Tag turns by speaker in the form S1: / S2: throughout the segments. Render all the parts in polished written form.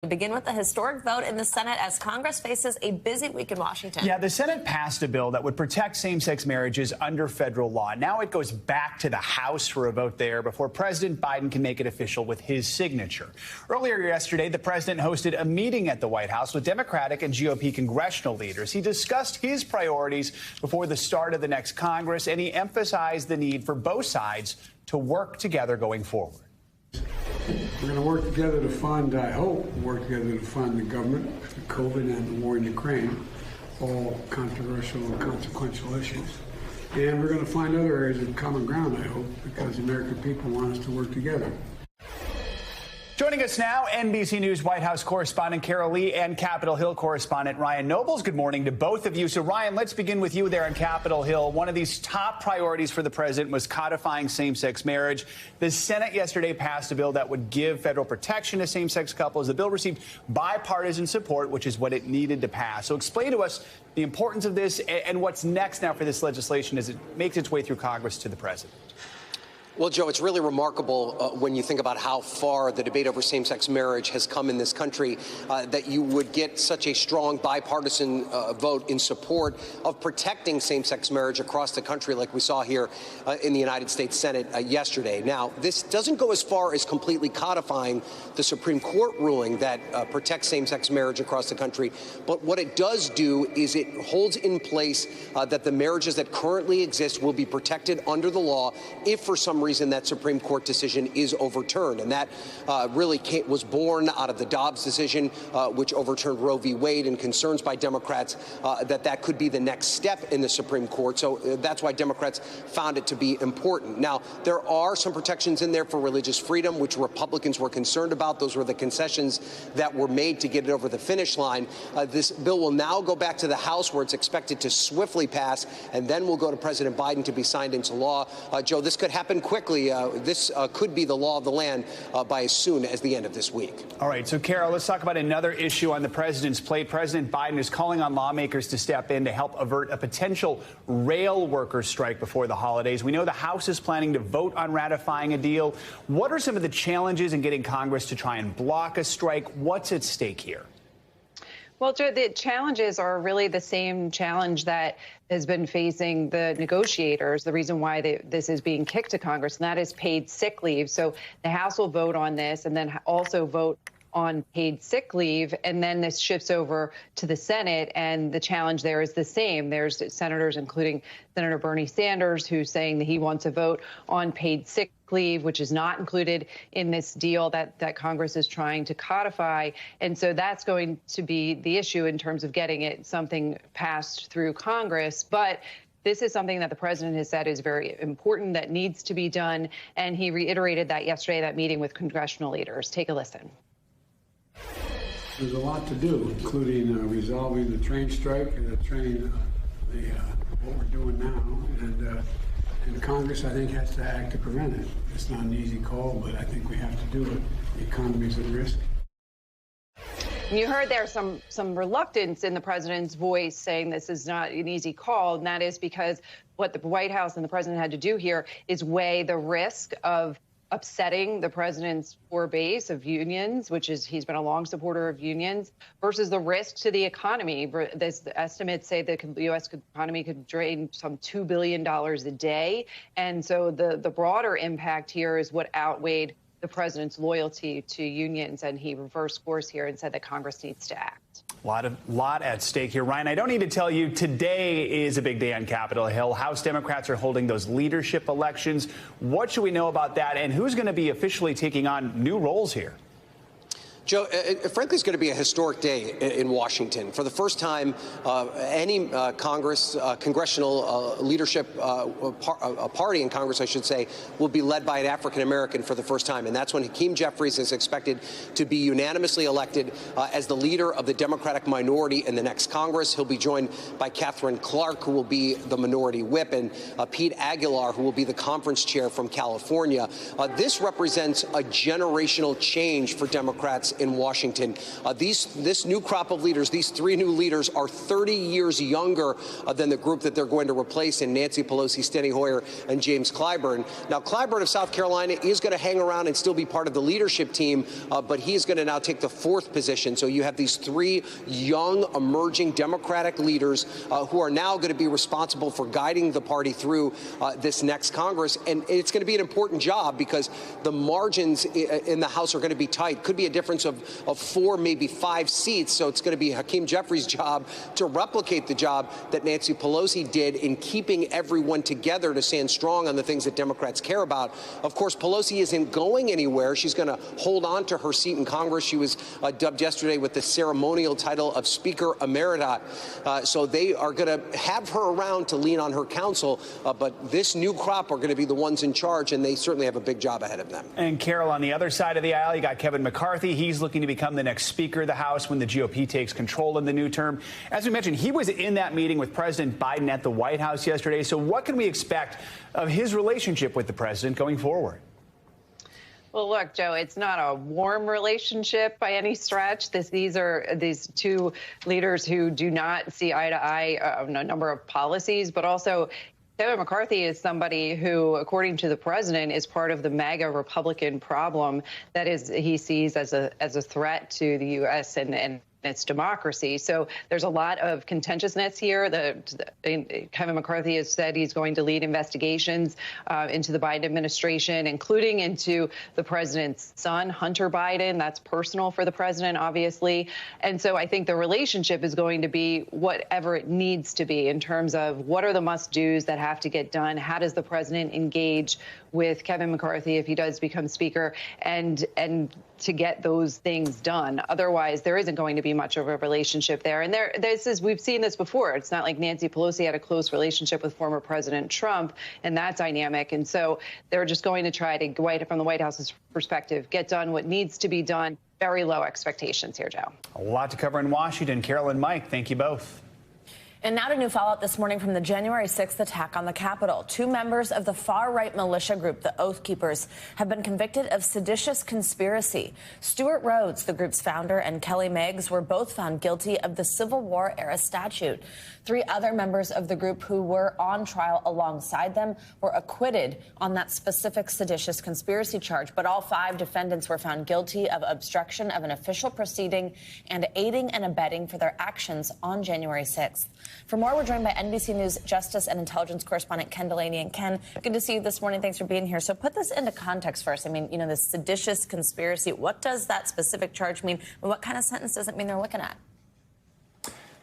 S1: Begin with the historic vote in the Senate as Congress faces a busy week in Washington.
S2: Yeah, the Senate passed a bill that would protect same-sex marriages under federal law. Now it goes back to the House for a vote there before President Biden can make it official with his signature. Earlier yesterday, the president hosted a meeting at the White House with Democratic and GOP congressional leaders. He discussed his priorities before the start of the next Congress, and he emphasized the need for both sides to work together going forward.
S3: We're going to work together to fund, I hope, work together to fund the government, the COVID and the war in Ukraine, all controversial and consequential issues. And we're going to find other areas of common ground, I hope, because the American people want us to work together.
S2: Joining us now, NBC News White House correspondent Carol Lee and Capitol Hill correspondent Ryan Nobles. Good morning to both of you. So, Ryan, let's begin with you there on Capitol Hill. One of these top priorities for the president was codifying same-sex marriage. The Senate yesterday passed a bill that would give federal protection to same-sex couples. The bill received bipartisan support, which is what it needed to pass. So explain to us the importance of this and what's next now for this legislation as it makes its way through Congress to the president.
S4: Well, Joe, it's really remarkable when you think about how far the debate over same-sex marriage has come in this country, that you would get such a strong bipartisan vote in support of protecting same-sex marriage across the country like we saw here in the United States Senate yesterday. Now, this doesn't go as far as completely codifying the Supreme Court ruling that protects same-sex marriage across the country, but what it does do is it holds in place that the marriages that currently exist will be protected under the law if for some reason that Supreme Court decision is overturned. And that really was born out of the Dobbs decision, which overturned Roe v. Wade, and concerns by Democrats that could be the next step in the Supreme Court. So that's why Democrats found it to be important. Now, there are some protections in there for religious freedom, which Republicans were concerned about. Those were the concessions that were made to get it over the finish line. This bill will now go back to the House, where it's expected to swiftly pass, and then will go to President Biden to be signed into law. Joe, this could happen quickly. This could be the law of the land by as soon as the end of this week.
S2: All right. So, Carol, let's talk about another issue on the president's plate. President Biden is calling on lawmakers to step in to help avert a potential rail workers strike before the holidays. We know the House is planning to vote on ratifying a deal. What are some of the challenges in getting Congress to try and block a strike? What's at stake here?
S5: Well, Joe, the challenges are really the same challenge that has been facing the negotiators, the reason why this is being kicked to Congress, and that is paid sick leave. So the House will vote on this and then also vote on paid sick leave, and then this shifts over to the Senate, and the challenge there is the same. There's senators, including Senator Bernie Sanders, who's saying that he wants a vote on paid sick leave, which is not included in this deal that Congress is trying to codify. And so that's going to be the issue in terms of getting something passed through Congress. But this is something that the president has said is very important, that needs to be done. And he reiterated that yesterday at that meeting with congressional leaders. Take a listen.
S3: There's a lot to do, including resolving the train strike and what we're doing now. And Congress, I think, has to act to prevent it. It's not an easy call, but I think we have to do it. The economy's at risk.
S5: You heard there some reluctance in the president's voice saying this is not an easy call, and that is because what the White House and the president had to do here is weigh the risk of upsetting the president's core base of unions, which is he's been a long supporter of unions, versus the risk to the economy. This estimates say the U.S. economy could drain some $2 billion a day. And so the broader impact here is what outweighed the president's loyalty to unions. And he reversed course here and said that Congress needs to act.
S2: Lot at stake here. Ryan, I don't need to tell you, today is a big day on Capitol Hill. House Democrats are holding those leadership elections. What should we know about that, and who's going to be officially taking on new roles here?
S4: Joe, frankly, it's going to be a historic day in Washington. For the first time, any congressional leadership party in Congress, I should say, will be led by an African-American for the first time. And that's when Hakeem Jeffries is expected to be unanimously elected as the leader of the Democratic minority in the next Congress. He'll be joined by Catherine Clark, who will be the minority whip, and Pete Aguilar, who will be the conference chair from California. This represents a generational change for Democrats in Washington. This new crop of leaders, these three new leaders, are 30 years younger than the group that they're going to replace in Nancy Pelosi, Steny Hoyer, and James Clyburn. Now, Clyburn of South Carolina is going to hang around and still be part of the leadership team, but he is going to now take the fourth position. So you have these three young, emerging Democratic leaders who are now going to be responsible for guiding the party through this next Congress. And it's going to be an important job because the margins in the House are going to be tight. Could be a difference of 4, maybe 5 seats. So it's going to be Hakeem Jeffries' job to replicate the job that Nancy Pelosi did in keeping everyone together to stand strong on the things that Democrats care about. Of course, Pelosi isn't going anywhere. She's going to hold on to her seat in Congress. She was dubbed yesterday with the ceremonial title of Speaker Emerita. So they are going to have her around to lean on her counsel. But this new crop are going to be the ones in charge, and they certainly have a big job ahead of them.
S2: And Carol, on the other side of the aisle, you got Kevin McCarthy. He's looking to become the next Speaker of the House when the GOP takes control in the new term. As we mentioned, he was in that meeting with President Biden at the White House yesterday. So what can we expect of his relationship with the president going forward?
S5: Well, look, Joe, it's not a warm relationship by any stretch. These are two leaders who do not see eye to eye on a number of policies, but also Kevin McCarthy is somebody who, according to the president, is part of the MAGA Republican problem that is he sees as a threat to the U.S. and its democracy. So there's a lot of contentiousness here. Kevin McCarthy has said he's going to lead investigations into the Biden administration, including into the president's son, Hunter Biden. That's personal for the president, obviously. And so I think the relationship is going to be whatever it needs to be in terms of what are the must-dos that have to get done. How does the president engage with Kevin McCarthy if he does become speaker and to get those things done? Otherwise, there isn't going to be much of a relationship there. And we've seen this before. It's not like Nancy Pelosi had a close relationship with former President Trump and that dynamic. And so they're just going to try to, from the White House's perspective, get done what needs to be done. Very low expectations here, Joe.
S2: A lot to cover in Washington. Carol and Mike, thank you both.
S1: And now to new fallout this morning from the January 6th attack on the Capitol. 2 members of the far-right militia group, the Oath Keepers, have been convicted of seditious conspiracy. Stuart Rhodes, the group's founder, and Kelly Meggs were both found guilty of the Civil War-era statute. 3 other members of the group who were on trial alongside them were acquitted on that specific seditious conspiracy charge. But all 5 defendants were found guilty of obstruction of an official proceeding and aiding and abetting for their actions on January 6th. For more, we're joined by NBC News Justice and Intelligence correspondent Ken Delaney. And Ken, good to see you this morning. Thanks for being here. So put this into context first. I mean, this seditious conspiracy, what does that specific charge mean? And what kind of sentence does it mean they're looking at?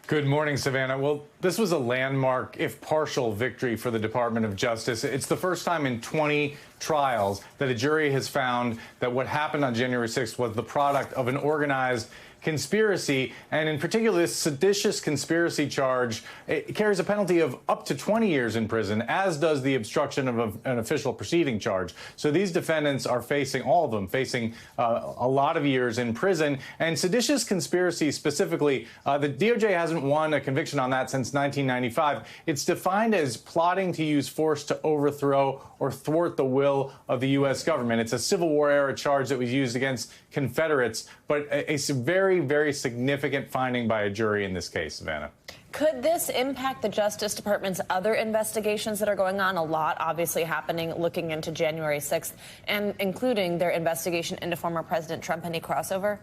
S6: Good morning, Savannah. Well, this was a landmark, if partial, victory for the Department of Justice. It's the first time in 20 trials that a jury has found that what happened on January 6th was the product of an organized conspiracy, and in particular, this seditious conspiracy charge, it carries a penalty of up to 20 years in prison, as does the obstruction of an official proceeding charge. So these defendants are facing, all of them, facing a lot of years in prison. And seditious conspiracy specifically, the DOJ hasn't won a conviction on that since 1995. It's defined as plotting to use force to overthrow or thwart the will of the U.S. government. It's a Civil War-era charge that was used against Confederates, but a very, very significant finding by a jury in this case, Savannah.
S1: Could this impact the Justice Department's other investigations that are going on? A lot obviously happening looking into January 6th, and including their investigation into former President Trump. Any crossover?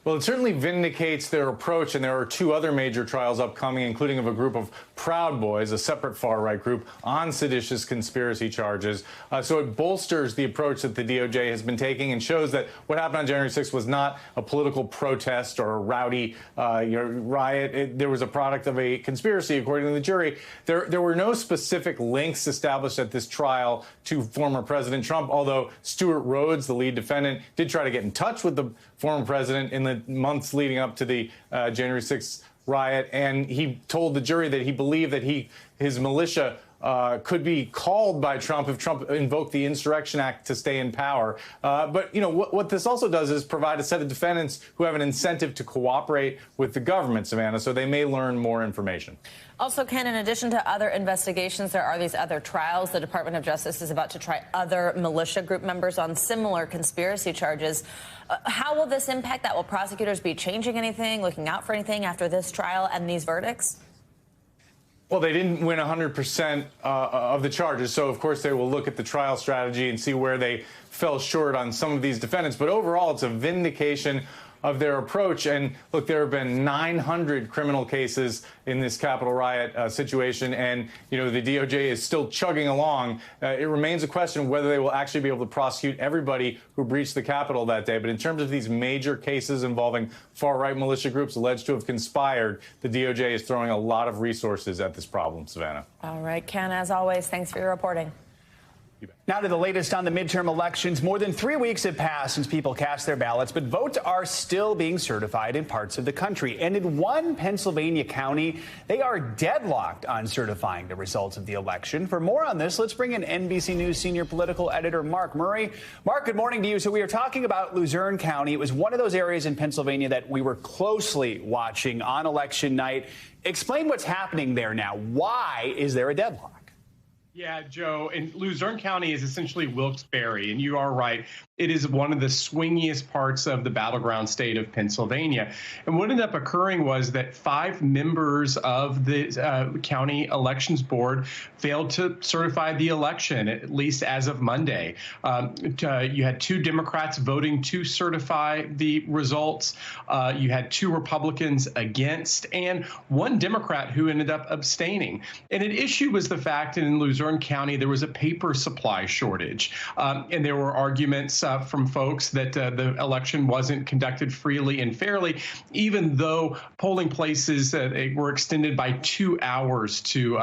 S6: Well, it certainly vindicates their approach, and there are 2 other major trials upcoming, including of a group of Proud Boys, a separate far-right group, on seditious conspiracy charges. So it bolsters the approach that the DOJ has been taking and shows that what happened on January 6th was not a political protest or a rowdy riot. There was a product of a conspiracy, according to the jury. There were no specific links established at this trial to former President Trump, although Stuart Rhodes, the lead defendant, did try to get in touch with the former president in the months leading up to the January 6th riot, and he told the jury that he believed that his militia could be called by Trump if Trump invoked the Insurrection Act to stay in power. But, you know, what this also does is provide a set of defendants who have an incentive to cooperate with the government, Savannah, so they may learn more information.
S1: Also, Ken, in addition to other investigations, there are these other trials. The Department of Justice is about to try other militia group members on similar conspiracy charges. How will this impact that? Will prosecutors be changing anything, looking out for anything after this trial and these verdicts?
S6: Well, they didn't win 100% of the charges, so of course they will look at the trial strategy and see where they fell short on some of these defendants. But overall, it's a vindication of their approach. And look, there have been 900 criminal cases in this Capitol riot situation, and you know the DOJ is still chugging along. It remains a question of whether they will actually be able to prosecute everybody who breached the Capitol that day. But in terms of these major cases involving far-right militia groups alleged to have conspired, the DOJ is throwing a lot of resources at this problem, Savannah.
S1: All right, Ken, as always, thanks for your reporting.
S2: Now to the latest on the midterm elections. More than 3 weeks have passed since people cast their ballots, but votes are still being certified in parts of the country. And in one Pennsylvania county, they are deadlocked on certifying the results of the election. For more on this, let's bring in NBC News senior political editor Mark Murray. Mark, good morning to you. So we are talking about Luzerne County. It was one of those areas in Pennsylvania that we were closely watching on election night. Explain what's happening there now. Why is there a deadlock?
S7: Yeah, Joe, and Luzerne County is essentially Wilkes-Barre, and you are right. It is one of the swingiest parts of the battleground state of Pennsylvania. And what ended up occurring was that 5 members of the county elections board failed to certify the election, at least as of Monday. You had 2 Democrats voting to certify the results. You had 2 Republicans against, and 1 Democrat who ended up abstaining. And an issue was the fact that in Luzerne County, there was a paper supply shortage. And there were arguments from folks that the election wasn't conducted freely and fairly, even though polling places were extended by 2 hours to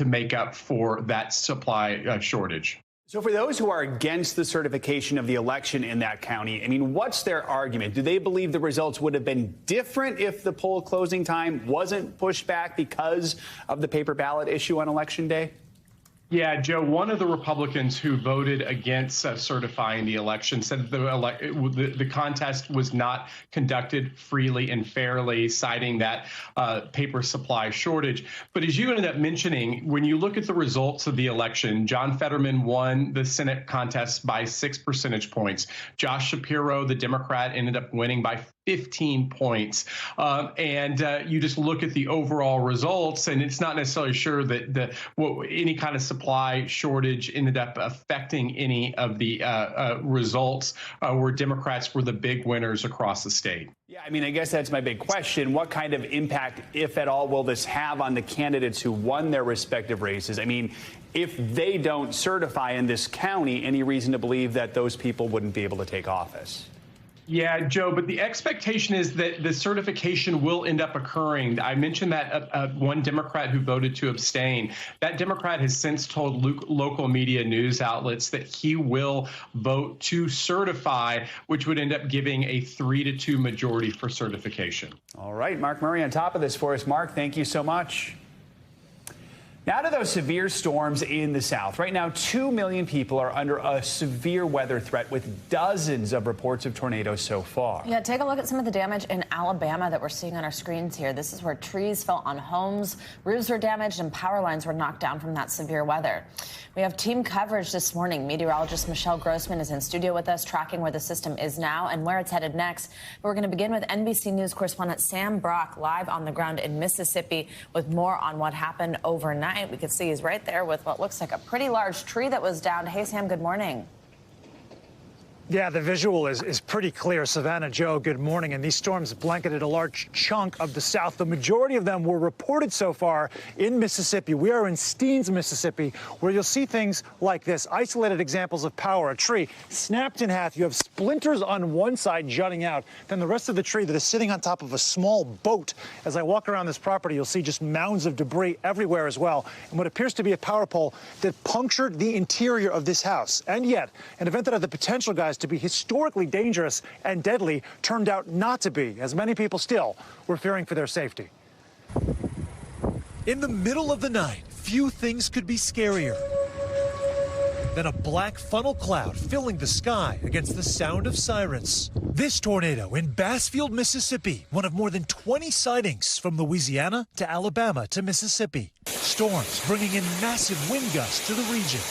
S7: make up for that supply shortage.
S2: So for those who are against the certification of the election in that county, I mean, what's their argument? Do they believe the results would have been different if the poll closing time wasn't pushed back because of the paper ballot issue on Election Day?
S7: Yeah, Joe, one of the Republicans who voted against certifying the election said the contest was not conducted freely and fairly, citing that paper supply shortage. But as you ended up mentioning, when you look at the results of the election, John Fetterman won the Senate contest by 6 percentage points. Josh Shapiro, the Democrat, ended up winning by 15 points. You just look at the overall results, and it's not necessarily sure that any kind of supply shortage ended up affecting any of the results where Democrats were the big winners across the state.
S2: Yeah, I mean, I guess that's my big question. What kind of impact, if at all, will this have on the candidates who won their respective races? I mean, if they don't certify in this county, any reason to believe that those people wouldn't be able to take office?
S7: Yeah, Joe, but the expectation is that the certification will end up occurring. I mentioned that one Democrat who voted to abstain. That Democrat has since told local media news outlets that he will vote to certify, which would end up giving a 3-2 majority for certification.
S2: All right, Mark Murray on top of this for us. Mark, thank you so much. Now to those severe storms in the South. Right now, 2 million people are under a severe weather threat with dozens of reports of tornadoes so far.
S1: Yeah, take a look at some of the damage in Alabama that we're seeing on our screens here. This is where trees fell on homes, roofs were damaged, and power lines were knocked down from that severe weather. We have team coverage this morning. Meteorologist Michelle Grossman is in studio with us, tracking where the system is now and where it's headed next. But we're going to begin with NBC News correspondent Sam Brock live on the ground in Mississippi with more on what happened overnight. We can see he's right there with what looks like a pretty large tree that was downed. Hey, Sam, good morning.
S8: Yeah, the visual is pretty clear. Savannah, Joe, good morning. And these storms blanketed a large chunk of the South. The majority of them were reported so far in Mississippi. We are in Steens, Mississippi, where you'll see things like this. Isolated examples of power. A tree snapped in half. You have splinters on one side jutting out. Then the rest of the tree that is sitting on top of a small boat. As I walk around this property, you'll see just mounds of debris everywhere as well. And what appears to be a power pole that punctured the interior of this house. And yet, an event that had the potential, guys, to be historically dangerous and deadly turned out not to be, as many people still were fearing for their safety. In the middle of the night, few things could be scarier than a black funnel cloud filling the sky against the sound of sirens. This tornado in Bassfield, Mississippi, one of more than 20 sightings from Louisiana to Alabama to Mississippi. Storms bringing in massive wind gusts to the region.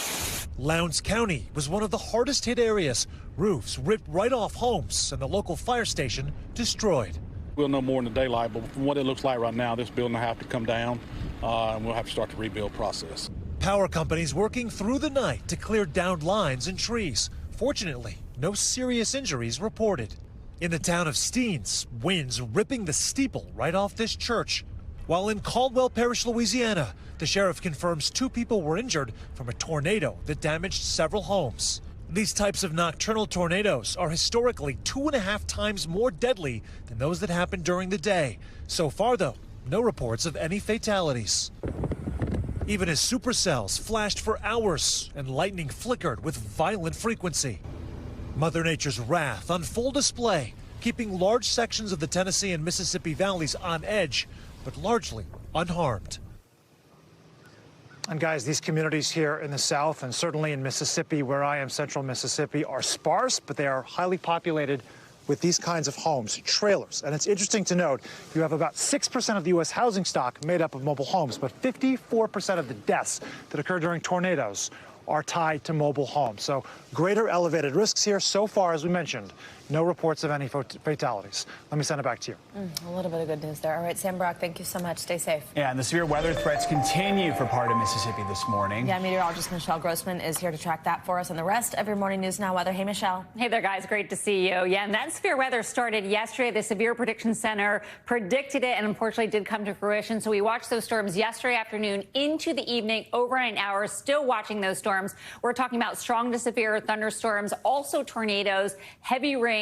S8: Lowndes County was one of the hardest hit areas. Roofs ripped right off homes and the local fire station destroyed.
S9: We'll know more in the daylight, but from what it looks like right now, this building will have to come down and we'll have to start the rebuild process.
S8: Power companies working through the night to clear downed lines and trees. Fortunately, no serious injuries reported. In the town of Steens, winds ripping the steeple right off this church. While in Caldwell Parish, Louisiana, the sheriff confirms 2 people were injured from a tornado that damaged several homes. These types of nocturnal tornadoes are historically 2.5 times more deadly than those that happen during the day. So far, though, no reports of any fatalities. Even as supercells flashed for hours and lightning flickered with violent frequency. Mother Nature's wrath on full display, keeping large sections of the Tennessee and Mississippi valleys on edge, but largely unharmed. And guys, these communities here in the South and certainly in Mississippi, where I am, central Mississippi, are sparse, but they are highly populated with these kinds of homes, trailers. And it's interesting to note, you have about 6% of the U.S. housing stock made up of mobile homes, but 54% of the deaths that occur during tornadoes are tied to mobile homes. So greater elevated risks here. So far, as we mentioned, no reports of any fatalities. Let me send it back to you.
S1: A little bit of good news there. All right, Sam Brock, thank you so much. Stay safe.
S2: Yeah, and the severe weather threats continue for part of Mississippi this morning.
S1: Yeah, meteorologist Michelle Grossman is here to track that for us and the rest of your morning news now weather. Hey, Michelle.
S10: Hey there, guys. Great to see you. Yeah, and that severe weather started yesterday. The Severe Prediction Center predicted it and unfortunately did come to fruition. So we watched those storms yesterday afternoon into the evening, over an hour, still watching those storms. We're talking about strong to severe thunderstorms, also tornadoes, heavy rain,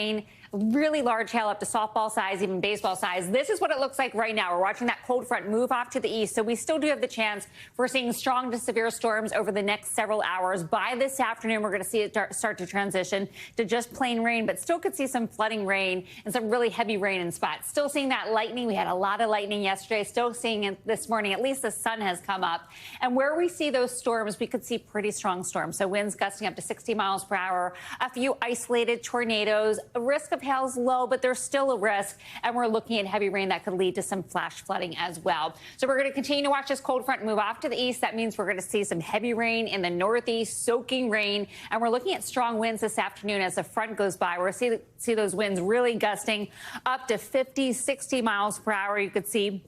S10: really large hail up to softball size, even baseball size. This is what it looks like right now. We're watching that cold front move off to the east, so we still do have the chance for seeing strong to severe storms over the next several hours. By this afternoon, we're going to see it start to transition to just plain rain, but still could see some flooding rain and some really heavy rain in spots. Still seeing that lightning. We had a lot of lightning yesterday. Still seeing it this morning. At least the sun has come up. And where we see those storms, we could see pretty strong storms. So winds gusting up to 60 miles per hour, a few isolated tornadoes, a risk of hail is low, but there's still a risk. And we're looking at heavy rain that could lead to some flash flooding as well. So we're going to continue to watch this cold front move off to the east. That means we're going to see some heavy rain in the northeast, soaking rain. And we're looking at strong winds this afternoon as the front goes by. We're going to see those winds really gusting up to 50, 60 miles per hour. You could see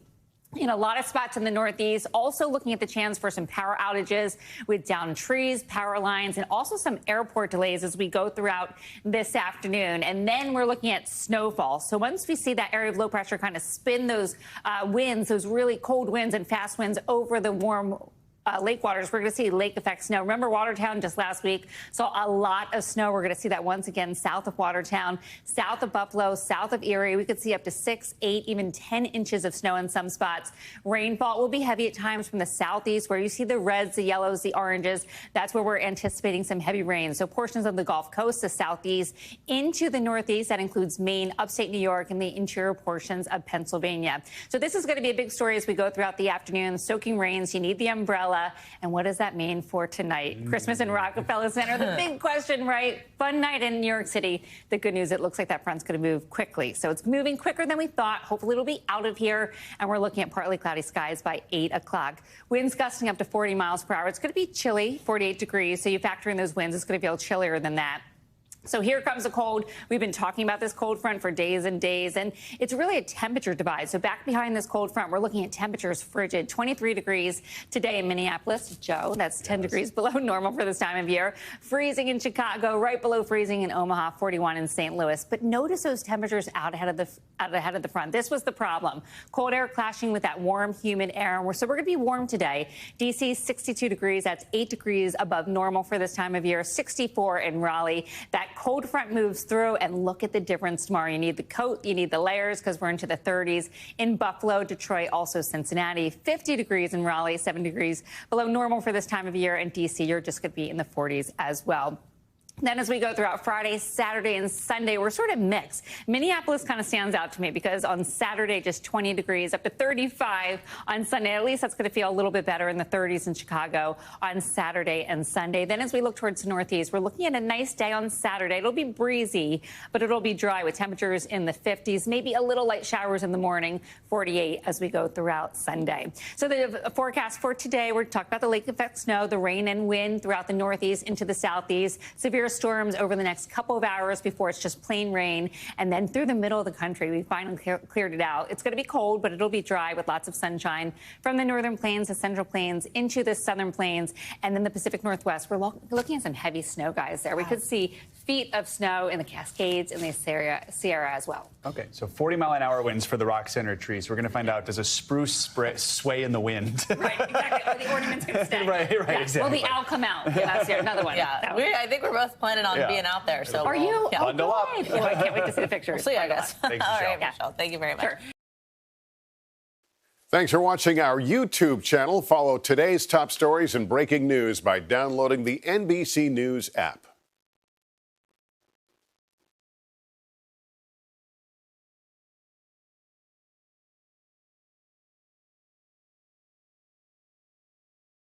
S10: in a lot of spots in the northeast. Also looking at the chance for some power outages with downed trees, power lines, and also some airport delays as we go throughout this afternoon. And then we're looking at snowfall. So once we see that area of low pressure kind of spin those winds, those really cold winds and fast winds over the warm lake waters, we're going to see lake effect snow. Remember Watertown just last week saw a lot of snow. We're going to see that once again south of Watertown, south of Buffalo, south of Erie. We could see up to 6, 8, even 10 inches of snow in some spots. Rainfall will be heavy at times from the southeast where you see the reds, the yellows, the oranges. That's where we're anticipating some heavy rain. So portions of the Gulf Coast, the southeast into the northeast. That includes Maine, upstate New York, and the interior portions of Pennsylvania. So this is going to be a big story as we go throughout the afternoon. Soaking rains. You need the umbrella. And what does that mean for tonight? Christmas in Rockefeller Center. The big question, right? Fun night in New York City. The good news, it looks like that front's going to move quickly. So it's moving quicker than we thought. Hopefully it'll be out of here. And we're looking at partly cloudy skies by 8 o'clock. Winds gusting up to 40 miles per hour. It's going to be chilly, 48 degrees. So you factor in those winds, it's going to feel chillier than that. So here comes the cold. We've been talking about this cold front for days and days, and it's really a temperature divide. So back behind this cold front, we're looking at temperatures frigid, 23 degrees today in Minneapolis. Joe, that's 10 degrees below normal for this time of year. Freezing in Chicago, right below freezing in Omaha, 41 in St. Louis. But notice those temperatures out ahead of the front. This was the problem. Cold air clashing with that warm, humid air. So we're going to be warm today. D.C. 62 degrees. That's 8 degrees above normal for this time of year. 64 in Raleigh. That cold front moves through, and look at the difference tomorrow. You need the coat, you need the layers, because we're into the 30s in Buffalo, Detroit, also Cincinnati. 50 degrees in Raleigh, 7 degrees below normal for this time of year. In D.C., you're just going to be in the 40s as well. Then as we go throughout Friday, Saturday, and Sunday, we're sort of mixed. Minneapolis kind of stands out to me because on Saturday, just 20 degrees, up to 35 on Sunday. At least that's going to feel a little bit better in the 30s in Chicago on Saturday and Sunday. Then as we look towards the Northeast, we're looking at a nice day on Saturday. It'll be breezy, but it'll be dry with temperatures in the 50s, maybe a little light showers in the morning, 48 as we go throughout Sunday. So the forecast for today, we're talking about the lake effect snow, the rain and wind throughout the Northeast into the Southeast, severe storms over the next couple of hours before it's just plain rain. And then through the middle of the country, we finally cleared it out. It's going to be cold, but it'll be dry with lots of sunshine from the northern plains, the central plains into the southern plains, and then the Pacific Northwest. We're looking at some heavy snow, guys, there. We could see feet of snow in the Cascades and the Sierra as well.
S2: Okay, so 40-mile-an-hour winds for the rock center trees. We're going to find out, does a spruce sway in the wind?
S10: Right, exactly. Are the ornaments going to stay?
S2: Right,
S10: yeah.
S2: exactly.
S10: Will the owl come out? Yeah, that's another one.
S1: Yeah, I think we're both planning on being out there. So
S10: are you?
S1: Yeah.
S2: Bundle up.
S10: Oh, I can't wait to see the pictures.
S1: We'll see, I guess.
S2: Thanks,
S1: All
S2: Michelle.
S1: right, Michelle. Thank you very much.
S10: Sure.
S11: Thanks for watching our YouTube channel. Follow today's top stories and breaking news by downloading the NBC News app.